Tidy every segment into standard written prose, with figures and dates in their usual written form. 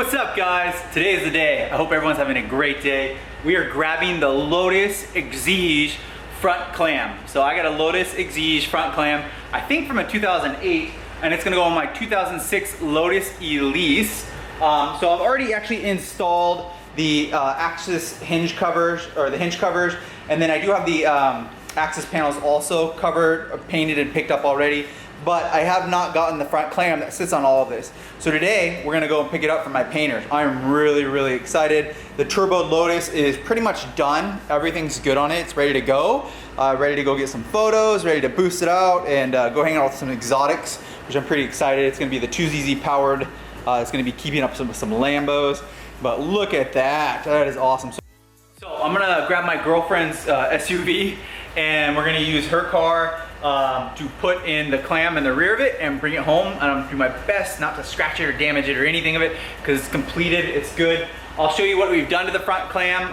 what's up guys? Today is the day. I hope everyone's having a great day. We are grabbing the Lotus Exige front clam. So I got a Lotus Exige front clam, I think from a 2008, and it's gonna go on my 2006 Lotus ELISE. So I've already actually installed the axis hinge covers, or the hinge covers, and then I do have the axis panels also covered, painted and picked up already. But I have not gotten the front clam that sits on all of this. So today, we're gonna go and pick it up from my painters. I'm really excited. The Turbo Lotus is pretty much done. Everything's good on it, it's ready to go. Ready to go get some photos, ready to boost it out, and go hang out with some exotics, which I'm pretty excited. It's gonna be the 2ZZ powered. It's gonna be keeping up some Lambos. But look at that, that is awesome. So I'm gonna grab my girlfriend's SUV, and we're gonna use her car to put in the clam in the rear of it and bring it home. And I'm gonna do my best not to scratch it or damage it or anything of it, because it's completed, it's good. I'll show you what we've done to the front clam,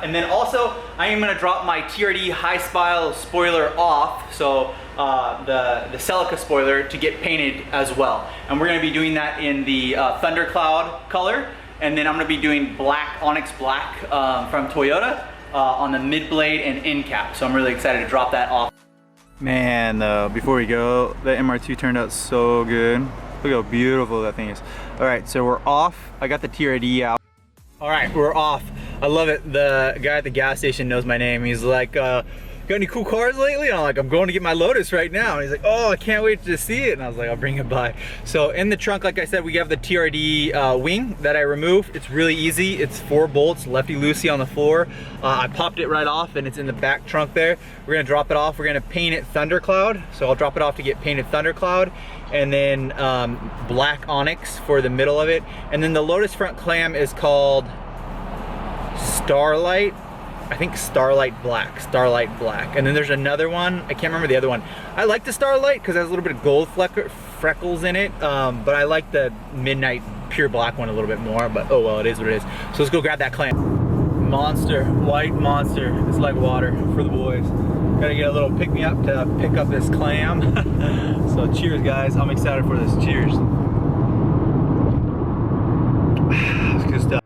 and then also I am gonna drop my TRD high spile spoiler off, so the CELICA spoiler, to get painted as well. And we're gonna be doing that in the Thundercloud color, and then I'm gonna be doing black, Onyx Black from Toyota on the mid blade and end cap. So I'm really excited to drop that off. Man, before we go, the MR2 turned out so good. Look how beautiful that thing is. All right, so we're off. I got the TRD out. All right, we're off. I love it. The guy at the gas station knows my name. He's like, got any cool cars lately? And I'm like, I'm going to get my Lotus right now. And he's like, oh, I can't wait to see it. And I was like, I'll bring it by. So in the trunk, like I said, we have the TRD wing that I removed. It's really easy. It's 4 bolts, lefty-loosey on the floor. I popped it right off, and it's in the back trunk there. We're gonna drop it off. We're gonna paint it Thundercloud. So I'll drop it off to get painted Thundercloud. And then black Onyx for the middle of it. And then the Lotus front clam is called Starlight. I think Starlight Black. And then there's another one, I can't remember the other one. I like the Starlight because it has a little bit of gold freckles in it, but I like the Midnight pure black one a little bit more, but oh well, it is what it is. So let's go grab that clam. Monster, white monster. It's like water for the boys. Gotta get a little pick-me-up to pick up this clam. So cheers guys, I'm excited for this, cheers. It's good stuff.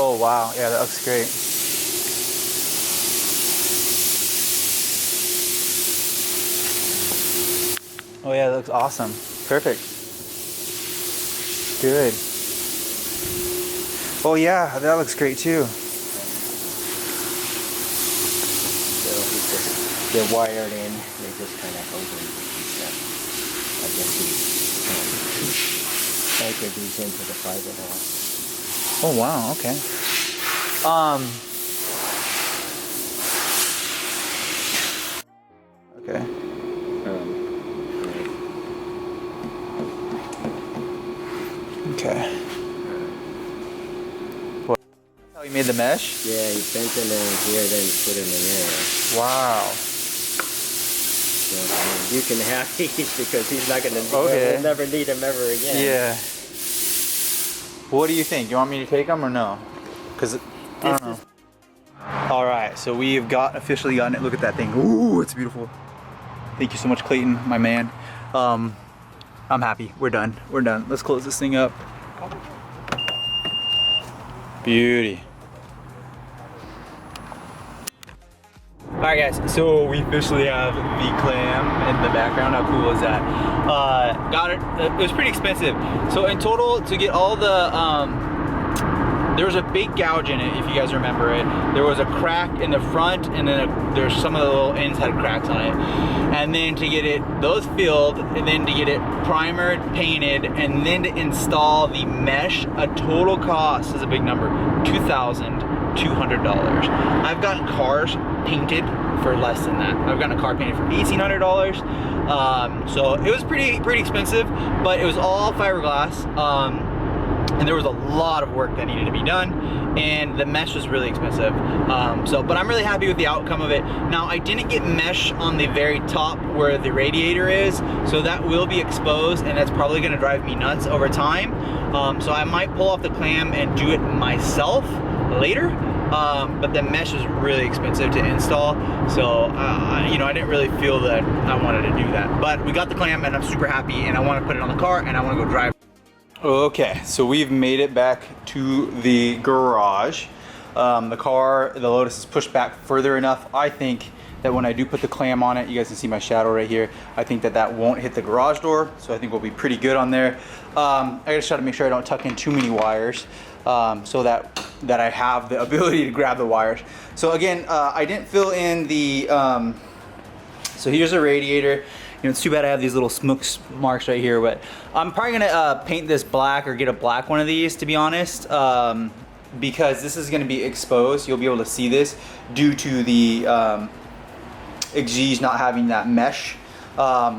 Oh wow, yeah, that looks great. Oh yeah, that looks awesome. Perfect. Good. Oh yeah, that looks great too. So they're wired in, they just kind of open and I guess you anchor these into the fiberglass. Oh wow, okay. Okay. Okay. What? That's how you made the mesh? Yeah, he bent it in here, then he put it in there. Wow. So, you can have these because he's not gonna. Okay. We'll never need them ever again. Yeah. What do you think? You want me to take them or no? Because I don't know. All right, so we've officially gotten it. Look at that thing. Ooh, it's beautiful. Thank you so much, Clayton, my man. I'm happy. We're done. We're done. Let's close this thing up. Beauty. All right, guys. So we officially have the clam in the background. How cool is that? Got it. It was pretty expensive. So in total, to get all the there was a big gouge in it, if you guys remember it. There was a crack in the front, and then there's some of the little ends had cracks on it. And then to get those filled, and then to get it primered, painted, and then to install the mesh, a total cost is a big number, $2,200. I've gotten cars painted for less than that. I've gotten a car painted for $1,800. So it was pretty expensive, but it was all fiberglass. And there was a lot of work that needed to be done, and the mesh was really expensive. But I'm really happy with the outcome of it. Now, I didn't get mesh on the very top where the radiator is, so that will be exposed, and that's probably gonna drive me nuts over time. So I might pull off the clam and do it myself later. but the mesh was really expensive to install. So, you know, I didn't really feel that I wanted to do that. But we got the clam and I'm super happy, and I want to put it on the car and I want to go drive. Okay, so we've made it back to the garage. The car, the Lotus, is pushed back further enough, I think, that when I do put the clam on it, you guys can see my shadow right here, I think that that won't hit the garage door, so I think we'll be pretty good on there. I gotta try to make sure I don't tuck in too many wires, so that I have the ability to grab the wires. So again, I didn't fill in the, so here's a radiator. You know, it's too bad I have these little smoke marks right here, but I'm probably gonna paint this black or get a black one of these, to be honest, because this is gonna be exposed. You'll be able to see this due to the Exige not having that mesh,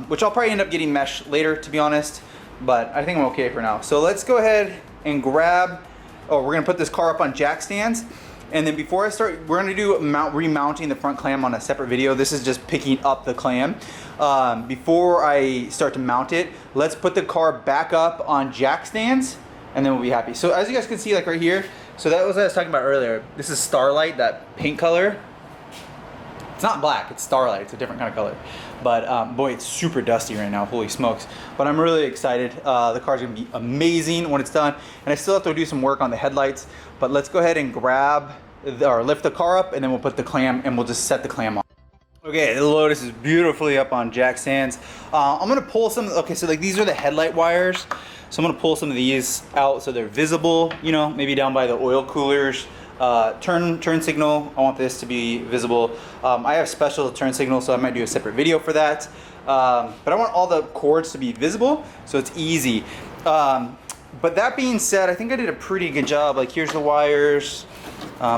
which I'll probably end up getting mesh later, to be honest, but I think I'm okay for now. So let's go ahead and grab, we're gonna put this car up on jack stands, and then before I start, we're gonna do remounting the front clam on a separate video. This is just picking up the clam. Before I start to mount it, let's put the car back up on jack stands, and then we'll be happy. So as you guys can see, like right here, so that was what I was talking about earlier. This is Starlight, that pink color. It's not black, it's Starlight, it's a different kind of color. But boy, it's super dusty right now, holy smokes. But I'm really excited. The car's gonna be amazing when it's done. And I still have to do some work on the headlights, but let's go ahead and grab, or lift the car up, and then we'll put the clam, and we'll just set the clam on. Okay, the Lotus is beautifully up on jack stands. I'm gonna pull some, okay, so like these are the headlight wires. So I'm gonna pull some of these out so they're visible, you know, maybe down by the oil coolers. Turn signal, I want this to be visible. I have special turn signal, so I might do a separate video for that. But I want all the cords to be visible, so it's easy. But that being said, I think I did a pretty good job. Like, here's the wires.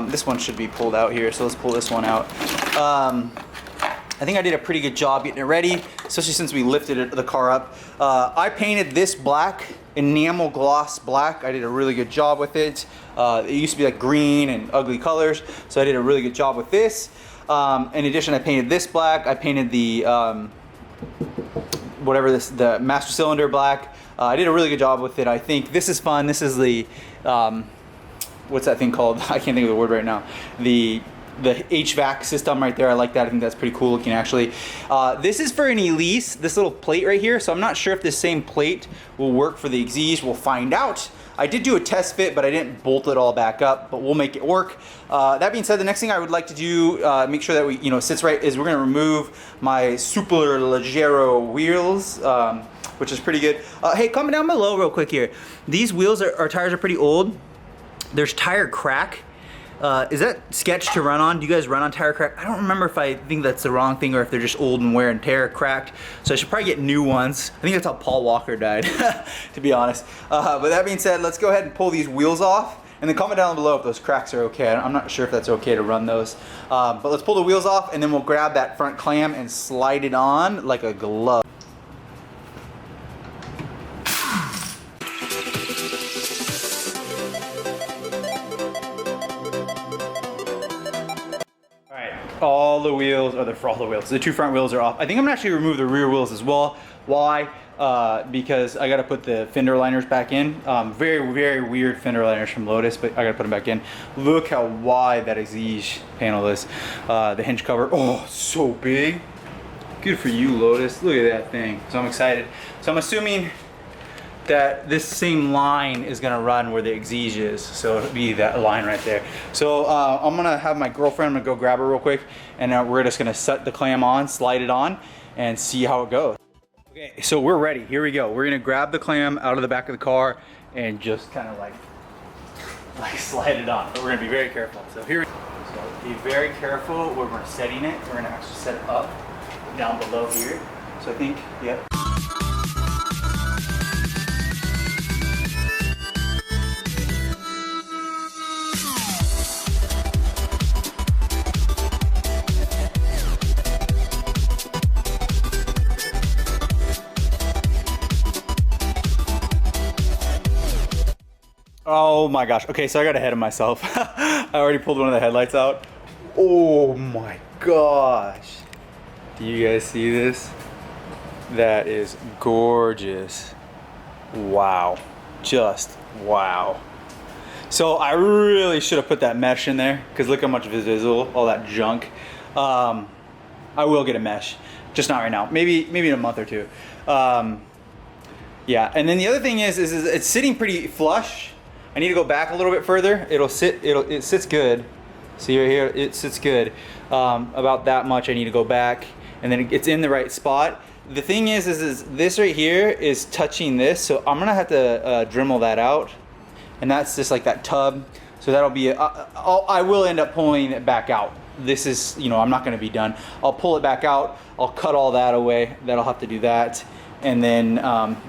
This one should be pulled out here, so let's pull this one out. I think I did a pretty good job getting it ready, especially since we lifted the car up. I painted this black, enamel gloss black. I did a really good job with it. It used to be like green and ugly colors, so I did a really good job with this. In addition, I painted this black. I painted the the master cylinder black. I did a really good job with it. I think this is fun. This is the what's that thing called? I can't think of the word right now. The HVAC system right there. I like that. I think that's pretty cool looking, actually. This is for an ELISE, this little plate right here. So I'm not sure if this same plate will work for the Exige. We'll find out. I did do a test fit, but I didn't bolt it all back up, but we'll make it work. That being said, the next thing I would like to do, make sure that we, you know, sits right, is we're gonna remove my Super Leggero wheels, which is pretty good. Hey, comment down below real quick here. These wheels, our tires are pretty old. There's tire crack. Is that sketch to run on? Do you guys run on tire crack? I don't remember if I think that's the wrong thing or if they're just old and wear and tear cracked. So I should probably get new ones. I think that's how Paul Walker died, to be honest. But that being said, let's go ahead and pull these wheels off. And then comment down below if those cracks are okay. I'm not sure if that's okay to run those. But let's pull the wheels off, and then we'll grab that front clam and slide it on like a glove. All the wheels, or all the wheels, the two front wheels are off. I think I'm gonna actually remove the rear wheels as well. Why? Because I gotta put the fender liners back in. Very, very weird fender liners from Lotus, but I gotta put them back in. Look how wide that Exige panel is. The hinge cover, oh, so big. Good for you, Lotus. Look at that thing. So I'm excited. So I'm assuming that this same line is gonna run where the Exige is, so it'll be that line right there. So I'm gonna have my girlfriend, I'm gonna go grab her real quick, and we're just gonna set the clam on, slide it on, and see how it goes. Okay, so we're ready, here we go. We're gonna grab the clam out of the back of the car and just kind of like slide it on, but we're gonna be very careful. So here, so be very careful where we're setting it. We're gonna actually set it up down below here. So I think, yeah. Oh my gosh. Okay, so I got ahead of myself. I already pulled one of the headlights out. Oh my gosh. Do you guys see this? That is gorgeous. Wow. Just wow. So I really should have put that mesh in there because look how much is visible, all that junk. I will get a mesh, just not right now. Maybe in a month or two. Yeah, and then the other thing is it's sitting pretty flush. I need to go back a little bit further. It sits good. See right here, it sits good. About that much I need to go back, and then it's in the right spot. The thing is this right here is touching this, so I'm gonna have to Dremel that out, and that's just like that tub. So that'll be, I will end up pulling it back out. This is, you know, I'm not gonna be done. I'll pull it back out, I'll cut all that away, that'll have to do that. And then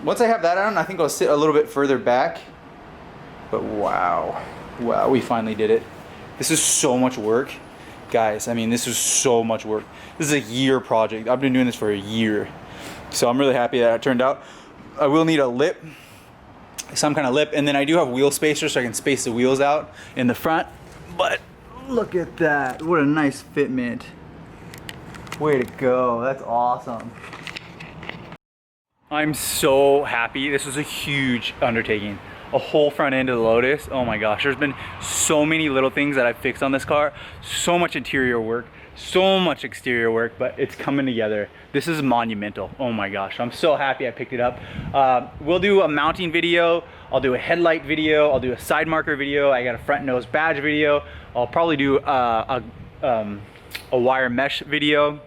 once I have that on, I think I'll sit a little bit further back. But wow, we finally did it. This is so much work. Guys, I mean, this is so much work. This is a year project. I've been doing this for a year. So I'm really happy that it turned out. I will need a lip, some kind of lip, and then I do have wheel spacers so I can space the wheels out in the front. But look at that, what a nice fitment. Way to go, that's awesome. I'm so happy. This was a huge undertaking. A whole front end of the Lotus. Oh my gosh, there's been so many little things that I've fixed on this car. So much interior work, so much exterior work, but it's coming together. This is monumental. Oh my gosh, I'm so happy I picked it up. We'll do a mounting video. I'll do a headlight video. I'll do a side marker video. I got a front nose badge video. I'll probably do a wire mesh video.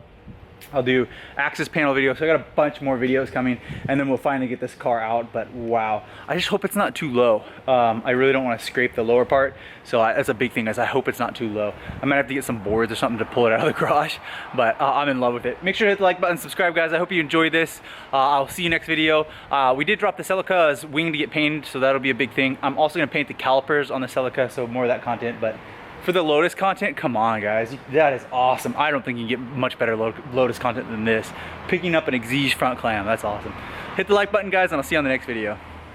I'll do access panel video, so I got a bunch more videos coming, and then we'll finally get this car out. But wow, I just hope it's not too low. I really don't want to scrape the lower part, so that's a big thing, is I hope it's not too low. I might have to get some boards or something to pull it out of the garage, but I'm in love with it. Make sure to hit the like button, subscribe guys. I hope you enjoyed this. I'll see you next video. We did drop the CELICA's wing to get painted, so that'll be a big thing. I'm also going to paint the calipers on the CELICA, so more of that content. But for the Lotus content, come on guys, that is awesome. I don't think you can get much better Lotus content than this. Picking up an Exige front clam, that's awesome. Hit the like button guys, and I'll see you on the next video.